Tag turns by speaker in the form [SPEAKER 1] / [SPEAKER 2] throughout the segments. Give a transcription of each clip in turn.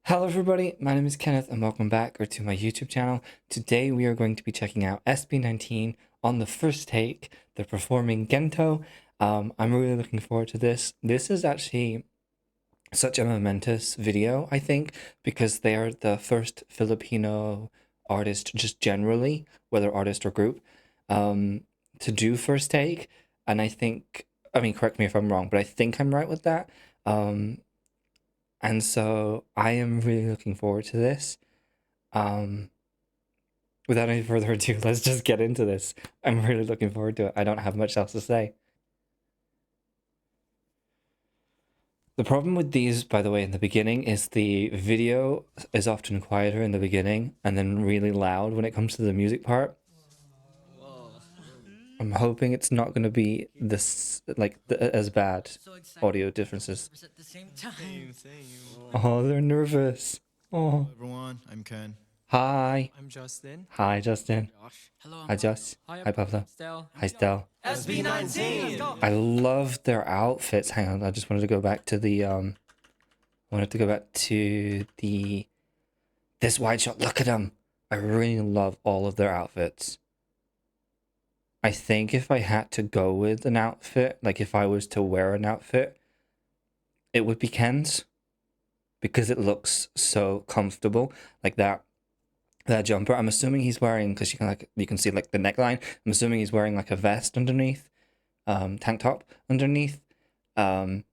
[SPEAKER 1] Hello everybody, my name is Kenneth and welcome back to my YouTube channel. Today we are going to be checking out SB19 on the first take. They're performing Gento. I'm really looking forward to this. This is actually such a momentous video, I think, because they are the first Filipino artist just generally, whether artist or group, to do first take. And I think, correct me if I'm wrong, but I think I'm right with that. And so I am really looking forward to this. Without any further ado, let's just get into this. I'm really looking forward to it. I don't have much else to say. The problem with these, by the way, in the beginning is the video is often quieter in the beginning and then really loud when it comes to the music part. I'm hoping it's not going to be this as bad audio differences.
[SPEAKER 2] Same.
[SPEAKER 1] Oh, they're nervous. Oh.
[SPEAKER 2] Hello everyone, I'm Ken.
[SPEAKER 1] Hi.
[SPEAKER 3] I'm Justin.
[SPEAKER 1] Hi, Justin.
[SPEAKER 3] Josh. Hello.
[SPEAKER 1] Hi, Josh. Hi, Pablo.
[SPEAKER 3] Stel.
[SPEAKER 1] Hi, Stel.
[SPEAKER 3] SB19.
[SPEAKER 1] I love their outfits. Hang on, I just wanted to go back to the this wide shot. Look at them. I really love all of their outfits. I think if I had to go with an outfit, like if I was to wear an outfit, it would be Ken's because it looks so comfortable. Like that jumper. I'm assuming he's wearing, because you can see like the neckline. I'm assuming he's wearing like a vest underneath, tank top underneath. But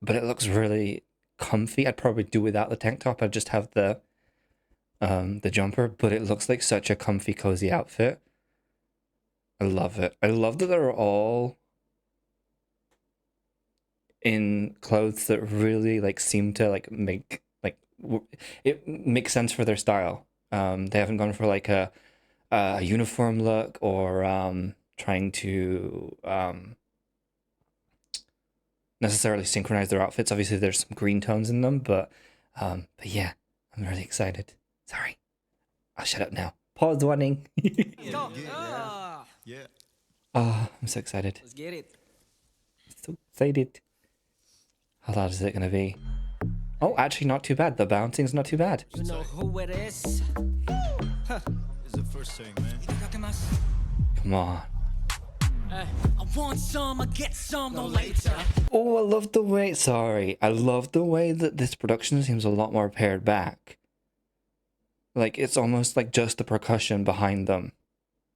[SPEAKER 1] it looks really comfy. I'd probably do without the tank top. I'd just have the jumper, but it looks like such a comfy, cozy outfit. I love it. I love that they're all in clothes that really seem to make it makes sense for their style. They haven't gone for a uniform look or trying to necessarily synchronize their outfits. Obviously, there's some green tones in them, but yeah, I'm really excited. Sorry, I'll shut up now. Pause warning.
[SPEAKER 2] Yeah.
[SPEAKER 1] Oh, I'm so excited.
[SPEAKER 3] Let's get it.
[SPEAKER 1] So excited. How loud is it gonna be? Oh, actually not too bad. The bouncing's not too bad.
[SPEAKER 3] You know who it is.
[SPEAKER 2] It's the first take, man.
[SPEAKER 1] Come on.
[SPEAKER 3] I want some, I get some, no later.
[SPEAKER 1] Oh, I love the way... Sorry. I love the way that this production seems a lot more pared back. Like, it's almost like just the percussion behind them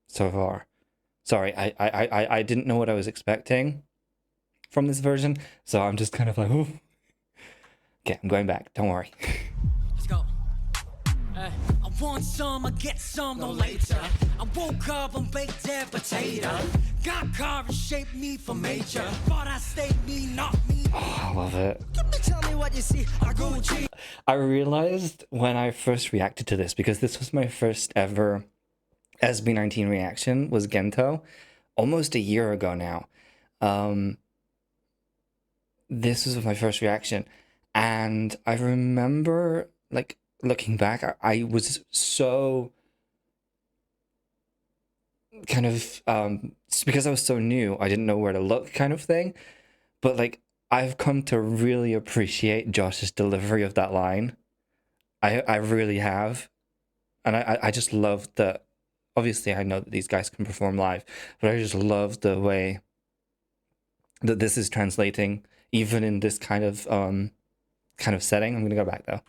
[SPEAKER 1] so far. Sorry, I didn't know what I was expecting from this version, so I'm just kind of like, ooh. Okay, I'm going back. Don't worry.
[SPEAKER 3] Let's go. I want some, I get some, no later. I woke up and baked that potato. Got car and shaped me for major. But I stayed me, not me.
[SPEAKER 1] Oh, I love it.
[SPEAKER 3] Tell me what you see. I go G.
[SPEAKER 1] I realized when I first reacted to this, because this was my first ever SB19 reaction, was Gento, almost a year ago now. This was my first reaction, and I remember, looking back, I was so kind of, because I was so new, I didn't know where to look kind of thing, but I've come to really appreciate Josh's delivery of that line. I really have, and I just love that. Obviously, I know that these guys can perform live, but I just love the way that this is translating, even in this kind of setting. I'm gonna go back though.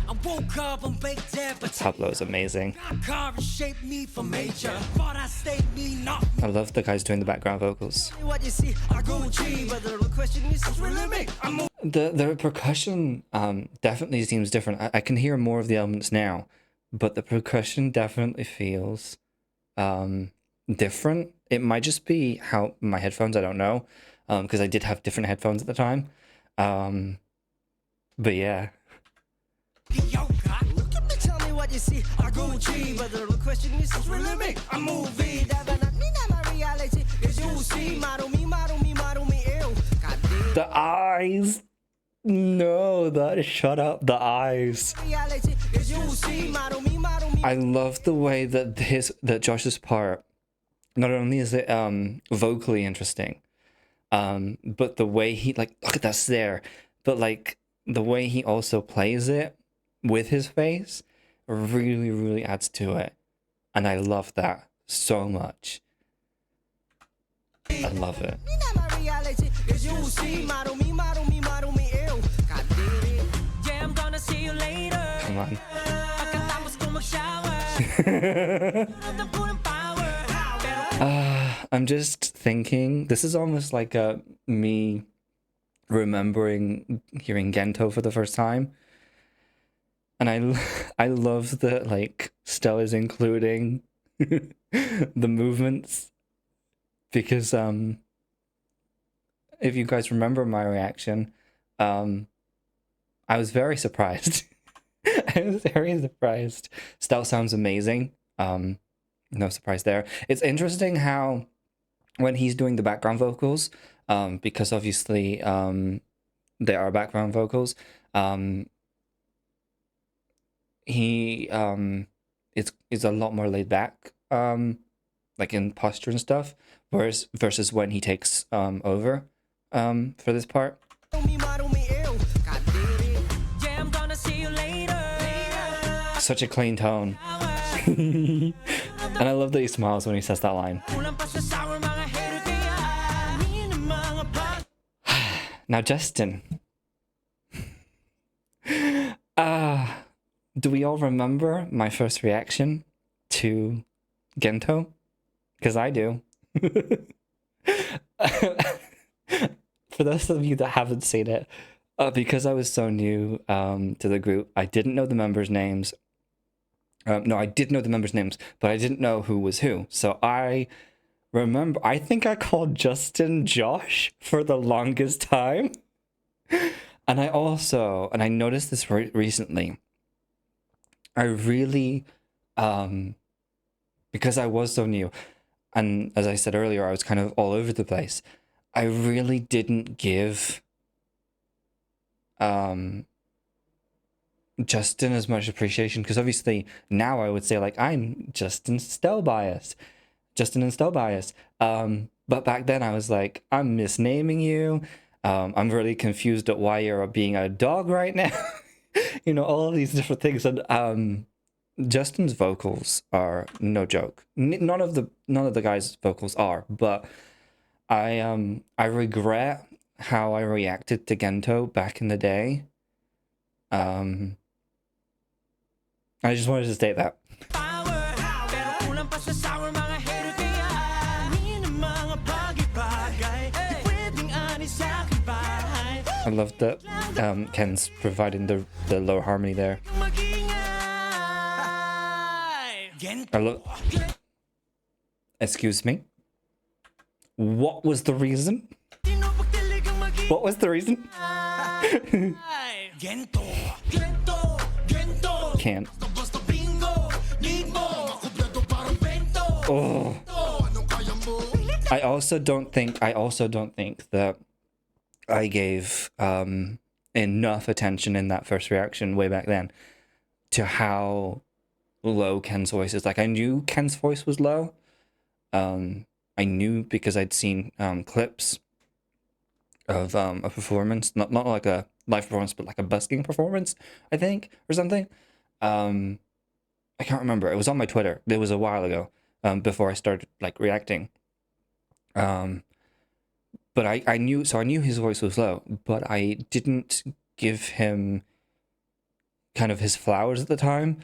[SPEAKER 3] I woke up and baked that potato.
[SPEAKER 1] Pablo's amazing.
[SPEAKER 3] Got car and shaped me for major. But I stayed me, not me.
[SPEAKER 1] I love the guys doing the background vocals.
[SPEAKER 3] What you see, I go G. But the question is really me. I'm
[SPEAKER 1] The percussion definitely seems different. I can hear more of the elements now, but the percussion definitely feels different. It might just be how my headphones, I don't know, because I did have different headphones at the time. But yeah.
[SPEAKER 3] Yo, God, look at me, tell me what you see. I go G, but the question is really me. I'm moving, that but not me, not my reality. Cause you see, model me, ew. God damn.
[SPEAKER 1] The eyes. No, shut up. The eyes.
[SPEAKER 3] Reality, cause you see, model me.
[SPEAKER 1] I love the way that Josh's part, not only is it vocally interesting, but the way he look at that snare, but the way he also plays it with his face really, really adds to it. And I love that so much. I love it. Come on. I'm just thinking, this is almost like me remembering hearing Gento for the first time. And I love that, like, Stella's including the movements. Because, if you guys remember my reaction, I was very surprised. I was very surprised. Stella sounds amazing. No surprise there. It's interesting how when he's doing the background vocals, because obviously they are background vocals, he is a lot more laid back, like in posture and stuff, versus when he takes over for this part. Such a clean tone. And I love that he smiles when he says that line. Now, Justin. Do we all remember my first reaction to Gento? Because I do. For those of you that haven't seen it, because I was so new to the group, I didn't know the members' names. No, I did know the members' names, but I didn't know who was who. So I remember, I think I called Justin Josh for the longest time. And I noticed this recently. I really, because I was so new, and as I said earlier, I was kind of all over the place. I really didn't give Justin as much appreciation, because obviously now I would say, like, I'm Justin and Stell biased. But back then I was like, I'm misnaming you. I'm really confused at why you're being a dog right now. You know, all of these different things. And Justin's vocals are no joke. None of the guys' vocals are, but I regret how I reacted to Gento back in the day. I just wanted to state that. I love that Ken's providing the low harmony there. Excuse me? What was the reason? What was the reason? Can't. Oh. I also don't think that I gave enough attention in that first reaction way back then to how low Ken's voice is. Like, I knew Ken's voice was low. I knew because I'd seen clips of a performance, not like a live performance, but like a busking performance, I think, or something. I can't remember. It was on my Twitter. It was a while ago, before I started like reacting. But I knew his voice was low, but I didn't give him kind of his flowers at the time.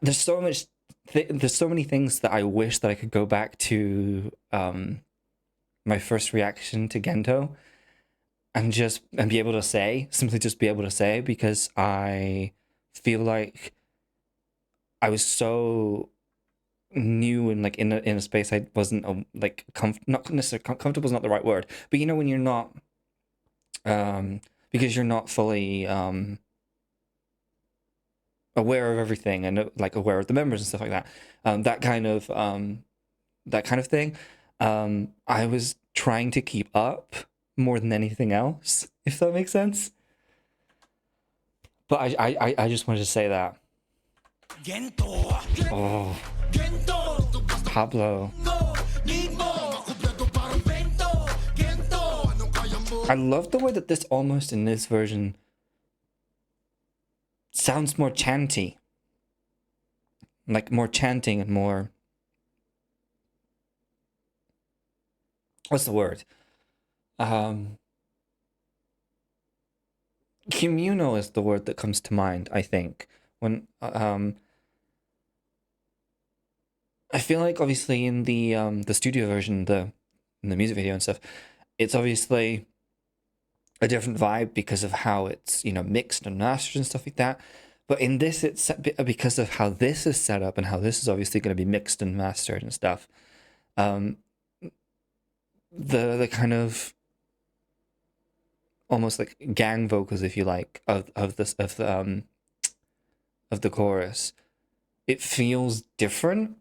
[SPEAKER 1] There's so many things that I wish that I could go back to my first reaction to Gento and be able to say, simply just be able to say, because I feel like I was so new and like in a space I wasn't like not necessarily comfortable is not the right word, but you know, when you're not because you're not fully aware of everything and like aware of the members and stuff like that, that kind of thing, I was trying to keep up more than anything else, if that makes sense. But I just wanted to say that. Oh, Pablo. I love the way that this almost in this version sounds more chanty. Like more chanting and more... What's the word? Communal is the word that comes to mind, I think. When I feel like obviously in the studio version, in the music video and stuff, it's obviously a different vibe because of how it's, you know, mixed and mastered and stuff like that. But in this, it's because of how this is set up and how this is obviously going to be mixed and mastered and stuff. The kind of almost like gang vocals, if you like, of the chorus, it feels different.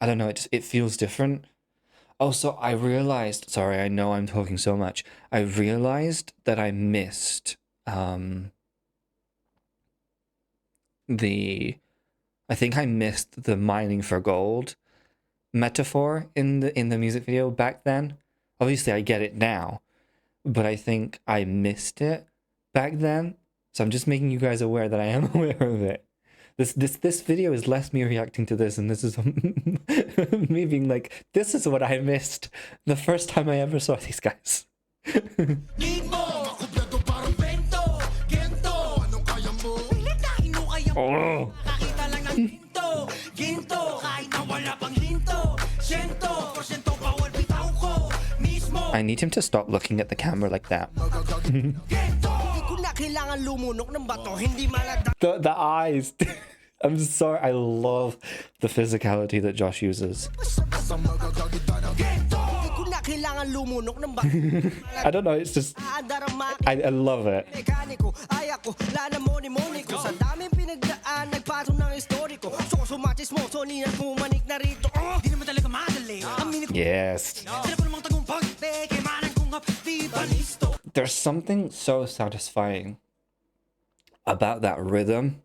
[SPEAKER 1] I don't know, it feels different. Also, I realized, sorry, I know I'm talking so much. I realized that I missed I think I missed the mining for gold metaphor in the music video back then. Obviously, I get it now, but I think I missed it back then. So I'm just making you guys aware that I am aware of it. This video is less me reacting to this, and this is me being like, this is what I missed the first time I ever saw these guys. Oh. I need him to stop looking at the camera like that. The eyes. I'm sorry, I love the physicality that Josh uses. I don't know, it's just... I love it. Yes. There's something so satisfying about that rhythm.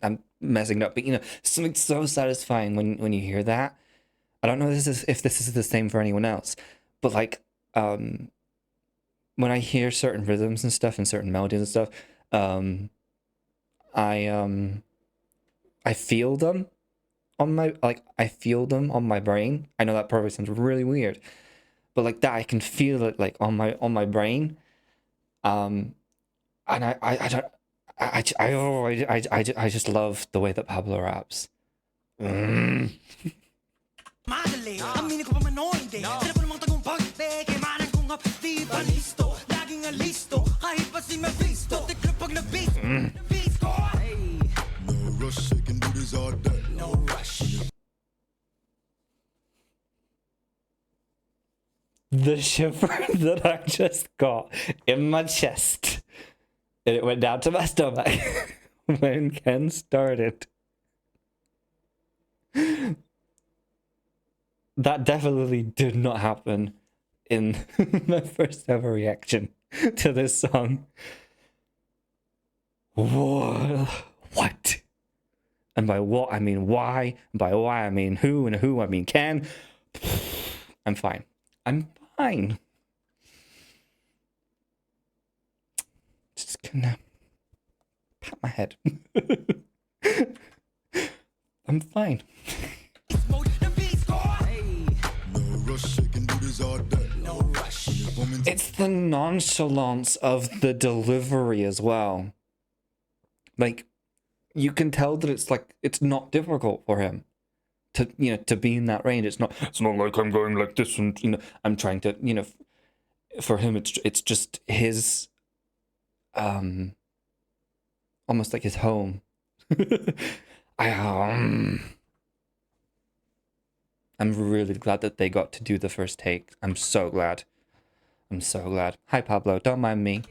[SPEAKER 1] I'm messing it up, but you know, something so satisfying when you hear that. I don't know if this is the same for anyone else, but like when I hear certain rhythms and stuff and certain melodies and stuff, I feel them on my my brain. I know that probably sounds really weird, but like that I can feel it like on my brain. And I just love the way that Pablo raps. The shiver that I just got in my chest, and it went down to my stomach when Ken started. That definitely did not happen in my first ever reaction to this song. Whoa, what? And by what I mean why, and by why I mean who, and who I mean Ken. I'm fine. I'm fine. Just gonna pat my head. I'm fine. It's the nonchalance of the delivery as well. Like, you can tell that it's not difficult for him to, you know, to be in that range. It's not like I'm going like this and, you know, I'm trying to, you know, for him it's just his almost like his home. I'm really glad that they got to do the first take. I'm so glad. Hi Pablo, don't mind me.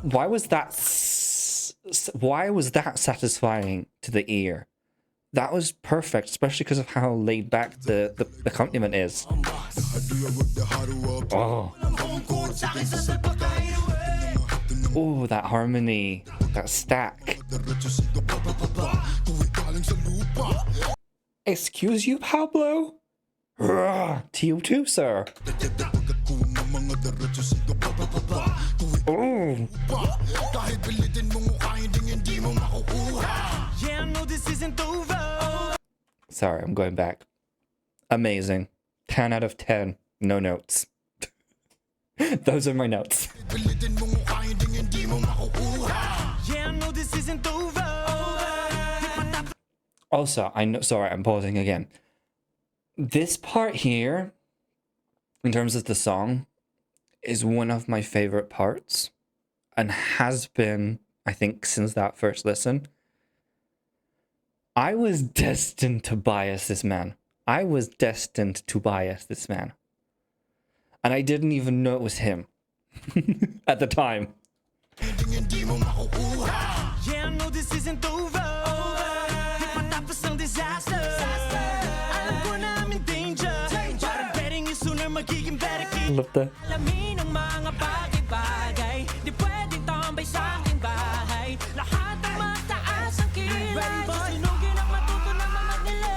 [SPEAKER 1] Why was that satisfying to the ear? That was perfect, especially because of how laid back the accompaniment is. Oh. Oh, that harmony, that stack. Excuse you, Pablo? To you too, sir. Oh.
[SPEAKER 3] Yeah, I know this isn't over.
[SPEAKER 1] Sorry, I'm going back. Amazing. 10 out of 10. No notes. Those are my notes.
[SPEAKER 3] Yeah, I know this isn't over.
[SPEAKER 1] Also, I know, sorry, I'm pausing again. This part here, in terms of the song, is one of my favorite parts and has been, I think, since that first listen. I was destined to bias this man. I was destined to bias this man. And I didn't even know it was him at the time.
[SPEAKER 3] Yeah, I know this isn't over. Di patapos ng disaster. Alam ko na I'm in danger. Parang betting you sooner magiging better.
[SPEAKER 1] Love that.
[SPEAKER 3] Alamin ang mga bagay-bagay. Di pwedeng tambay sa aking bahay. Lahat ng mataas ang kilay. Susunugin ang matuto ng mga nila.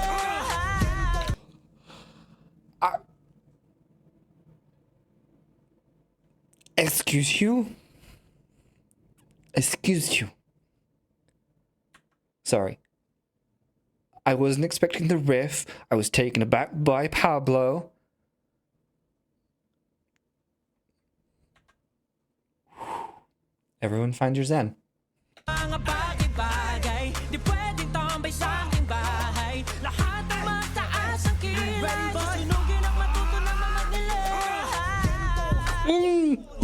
[SPEAKER 1] Excuse you? Excuse you. Sorry. I wasn't expecting the riff. I was taken aback by Pablo. Everyone find your zen.
[SPEAKER 3] Mga bagay-bagay. Di pwedeng tambay sa aking bahay. Lahat ng mataas ang kilay. Susunugin ang matuto ng mga nila.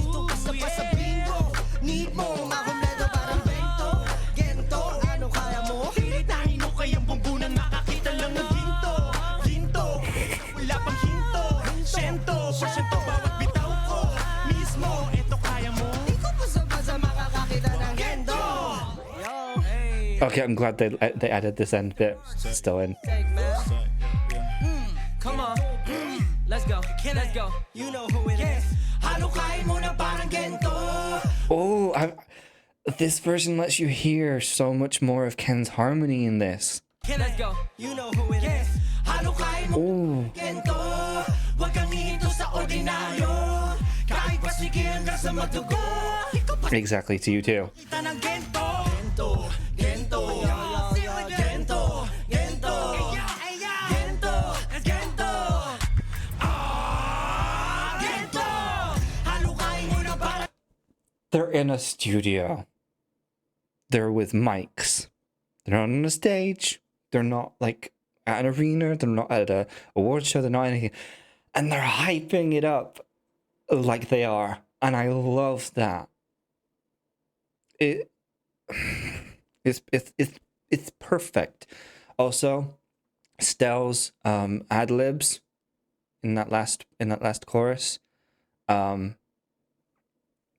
[SPEAKER 3] Ito basta bingo. Need mo makumpleto parang bento. Gento, ano kaya mo? Hinitahin mo kayang bumbunan. Makakita lang ng ginto. Ginto, wala pang hinto. Sento, porsyento bawat bitaw ko. Mismo, ito kaya mo. Di ko basta makakakita ng gento.
[SPEAKER 1] Okay, I'm glad they added this end bit still in.
[SPEAKER 3] Come on, let's go, let's go. You know who it is. Halukain mo na parang gento.
[SPEAKER 1] Oh, this version lets you hear so much more of Ken's harmony in this.
[SPEAKER 3] Let's go. You know who it is. Halukain mo
[SPEAKER 1] Oh,
[SPEAKER 3] gento. Wag kang hihinto sa ordinaryo. Kahit pasige hanggang sa madugo. Ikaw pa
[SPEAKER 1] exactly, to you too.
[SPEAKER 3] kita ng gento. Gento, gento, gento, gento, gento, gento. Gento. Halukain mo na parang
[SPEAKER 1] They're in a studio. They're with mics. They're not on a stage. They're not like at an arena. They're not at a award show. They're not anything. And they're hyping it up like they are. And I love that. It's perfect. Also, Stell's ad libs in that last chorus. No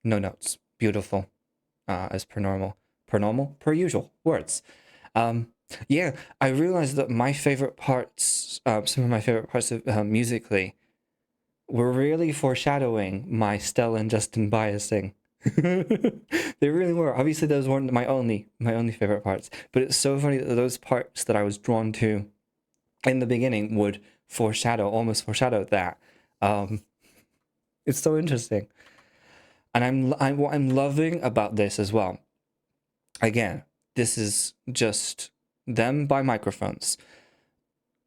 [SPEAKER 1] notes. Beautiful. As per usual words. Yeah, I realized that my favorite parts, some of my favorite parts of musically, were really foreshadowing my Stell and Justin biasing. They really were. Obviously, those weren't my only favorite parts, but it's so funny that those parts that I was drawn to in the beginning would almost foreshadow that. It's so interesting, and what I'm loving about this as well. Again, this is just them by microphones.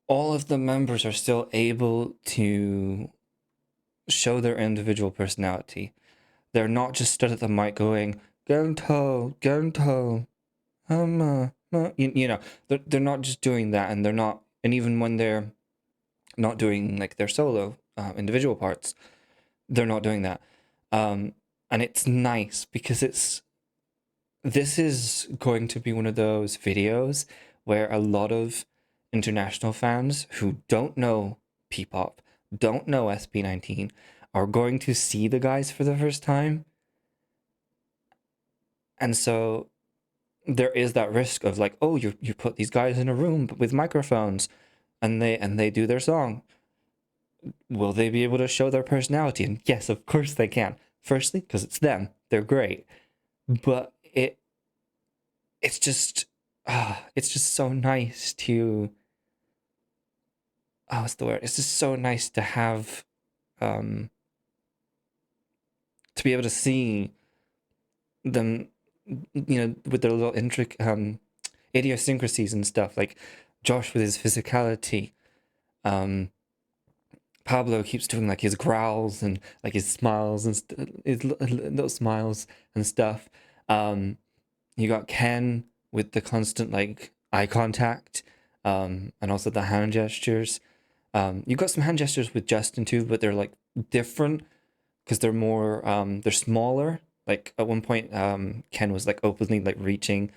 [SPEAKER 1] All of the members are still able to show their individual personality. They're not just stood at the mic going, Gento, Gento, you know, they're not just doing that, and they're not, and even when they're not doing like their solo individual parts, they're not doing that. And it's nice because this is going to be one of those videos where a lot of international fans who don't know P-pop, don't know SB19, are going to see the guys for the first time. And so there is that risk of like, oh, you put these guys in a room with microphones and they do their song. Will they be able to show their personality? And yes, of course they can. Firstly, because it's them. They're great. But it's just so nice to oh, what's the word? It's just so nice to have, to be able to see them, with their little idiosyncrasies and stuff. Like Josh with his physicality. Pablo keeps doing like his growls and like his smiles and his little smiles and stuff. You got Ken with the constant like eye contact, and also the hand gestures. You got some hand gestures with Justin too, but they're like different because they're more they're smaller. Like at one point, Ken was like openly like reaching,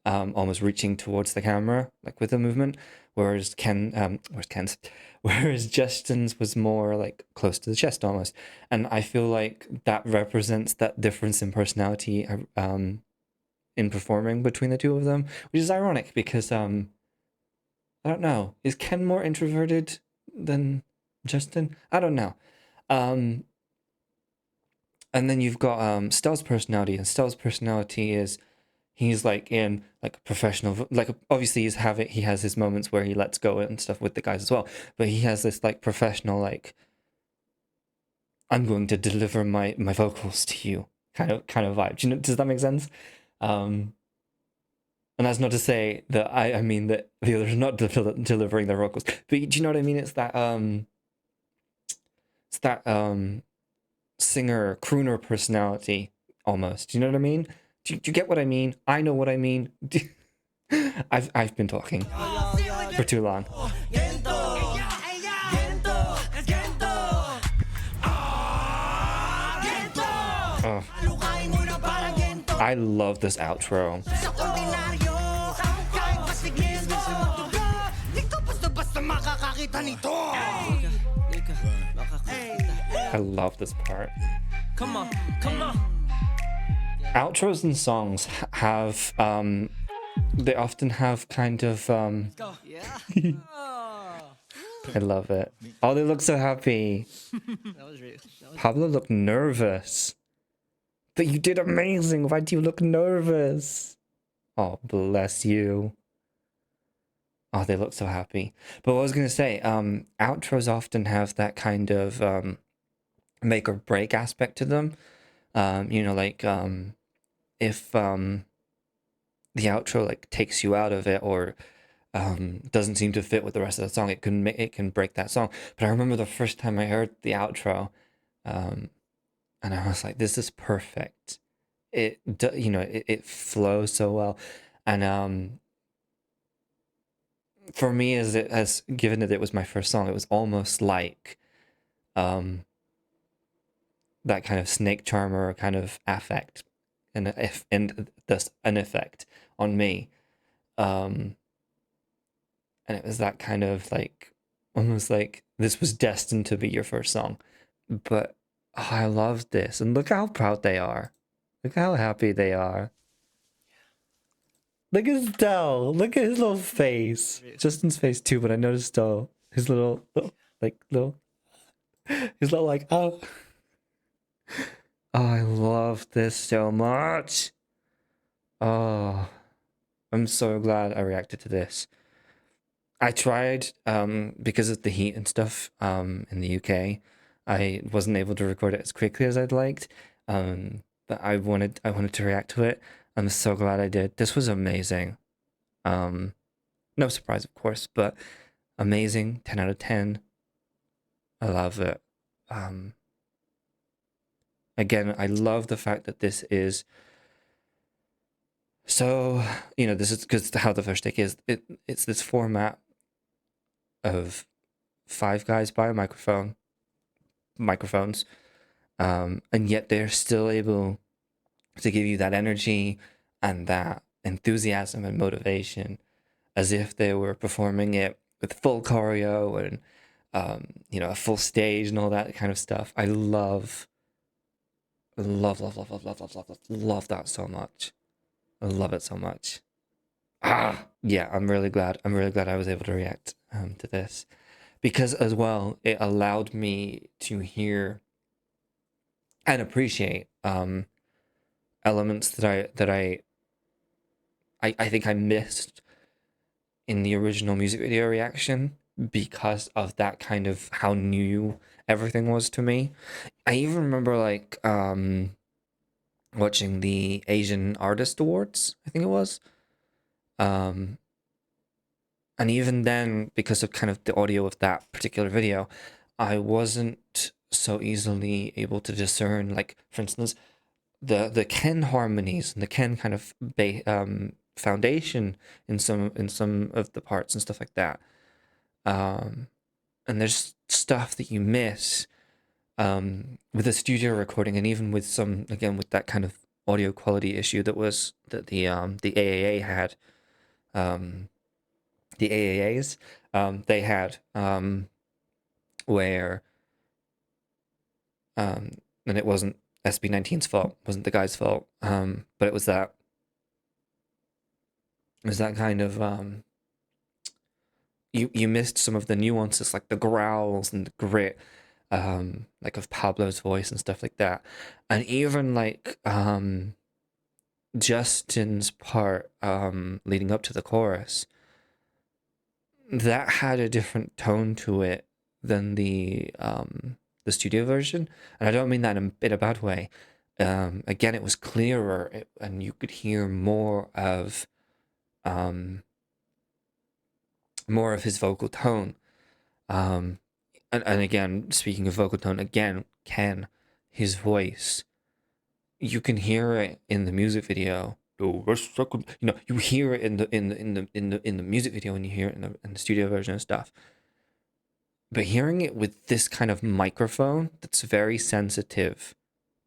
[SPEAKER 1] almost reaching towards the camera, like with the movement, whereas whereas Justin's was more like close to the chest almost, and I feel like that represents that difference in personality, in performing between the two of them, which is ironic because I don't know, is Ken more introverted than Justin? I don't know. And then you've got Stell's personality, and Stell's personality is he's like in like a professional, like obviously he has his moments where he lets go and stuff with the guys as well, but he has this like professional, like I'm going to deliver my vocals to you kind of vibe. Does that make sense? And that's not to say that I mean that the others are not delivering their vocals, but do you know what I mean? It's that singer crooner personality almost. Do you know what I mean? Do you get what I mean? I know what I mean. I've been talking for too long.
[SPEAKER 3] Gento, Gento, Gento. Gento.
[SPEAKER 1] Oh,
[SPEAKER 3] Lukain mo na parang Gento.
[SPEAKER 1] I love this outro.
[SPEAKER 3] Sa ordinaryo, kahit pasiglis mo sa magdugo, di ka basta-basta makakakita nito.
[SPEAKER 1] I love this part.
[SPEAKER 3] Come on, come on.
[SPEAKER 1] Outros and songs have they often have kind of
[SPEAKER 3] Go. Yeah.
[SPEAKER 1] I love it. Oh, they look so happy.
[SPEAKER 3] That was real.
[SPEAKER 1] Pablo looked nervous. But you did amazing. Why do you look nervous? Oh, bless you. Oh, they look so happy. But what I was gonna say, outros often have that kind of make or break aspect to them. Like if the outro like takes you out of it, or doesn't seem to fit with the rest of the song, it can break that song. But I remember the first time I heard the outro, and I was like, this is perfect. It flows so well, and for me, as given that it was my first song, it was almost like that kind of snake charmer kind of affect, and thus an effect on me. And it was that kind of like almost like this was destined to be your first song. But I love this, and look how proud they are. Look how happy they are. Look at Stell. Look at his little face. Justin's face too, but I noticed Stell. His little his little like, oh. Oh, I love this so much. Oh, I'm so glad I reacted to this. I tried, because of the heat and stuff, in the UK, I wasn't able to record it as quickly as I'd liked. But I wanted to react to it. I'm so glad I did. This was amazing. No surprise, of course, but amazing. 10 out of 10. I love it. Again, I love the fact that this is so, this is because how the first take is. It's this format of 5 guys by a microphones, and yet they're still able to give you that energy and that enthusiasm and motivation as if they were performing it with full choreo and a full stage and all that kind of stuff. I love that so much. I love it so much. Yeah, I'm really glad I was able to react to this, because as well it allowed me to hear and appreciate elements that I think I missed in the original music video reaction. because of that kind of how new everything was to me. I even remember like watching the Asian Artist Awards, I think it was. Um, and even then, because of kind of the audio of that particular video, I wasn't so easily able to discern, like, for instance, the Ken harmonies and the Ken kind of foundation in some of the parts and stuff like that. And there's stuff that you miss with the studio recording, and even with some, again, with that kind of audio quality issue that the AAA had, the AAAs they had, where and it wasn't SB19's fault, wasn't the guy's fault, but it was that kind of you missed some of the nuances, like the growls and the grit, like of Pablo's voice and stuff like that, and even like Justin's part leading up to the chorus, that had a different tone to it than the studio version, and I don't mean that in a bad way. Again, it was clearer, and you could hear more of his vocal tone. And again, speaking of vocal tone, again, Ken, his voice, you can hear it in the music video. You know, you hear it in the music video, and you hear it in the studio version and stuff. But hearing it with this kind of microphone that's very sensitive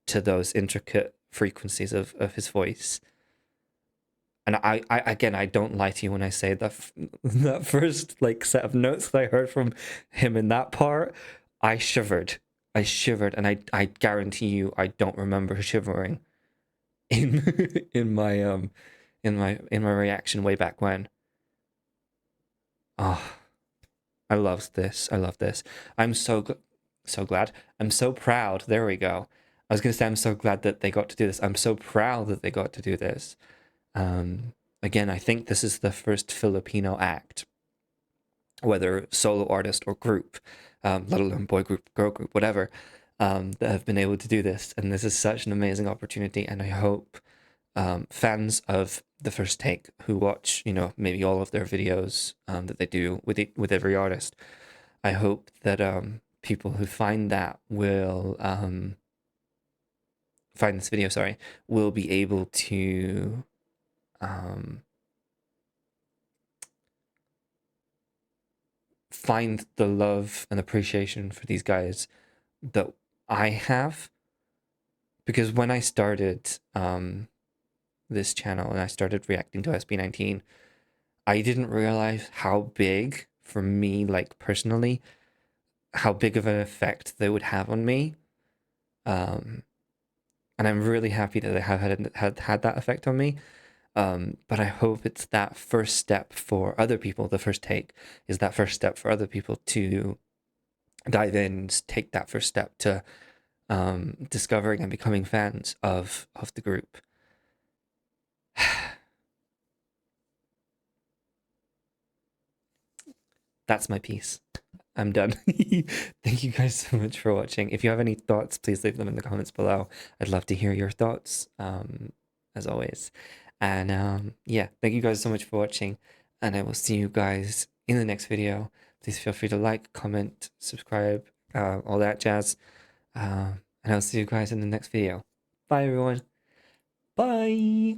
[SPEAKER 1] to those intricate frequencies of his voice. And I again, I don't lie to you when I say that that first like set of notes that I heard from him in that part, I shivered. I shivered, and I guarantee you I don't remember shivering in in my reaction way back when. Oh, I loved this. I love this. I'm so glad. I'm so proud. There we go. I was gonna say I'm so glad that they got to do this. I'm so proud that they got to do this. Again, I think this is the first Filipino act, whether solo artist or group, let alone boy group, girl group, whatever, that have been able to do this. And this is such an amazing opportunity. And I hope fans of the First Take who watch, you know, maybe all of their videos that they do with every artist, I hope that people who find that will find this video, sorry, will be able to find the love and appreciation for these guys that I have. Because when I started this channel and I started reacting to SB19, I didn't realize how big, for me, like personally, how big of an effect they would have on me. And I'm really happy that they have had that effect on me. But I hope it's that first step for other people. The First Take is that first step for other people to dive in and take that first step to discovering and becoming fans of the group. That's my piece. I'm done. Thank you guys so much for watching. If you have any thoughts, please leave them in the comments below. I'd love to hear your thoughts, as always. And yeah, thank you guys so much for watching, and I will see you guys in the next video. Please feel free to like, comment, subscribe, all that jazz. And I'll see you guys in the next video. Bye, everyone. Bye.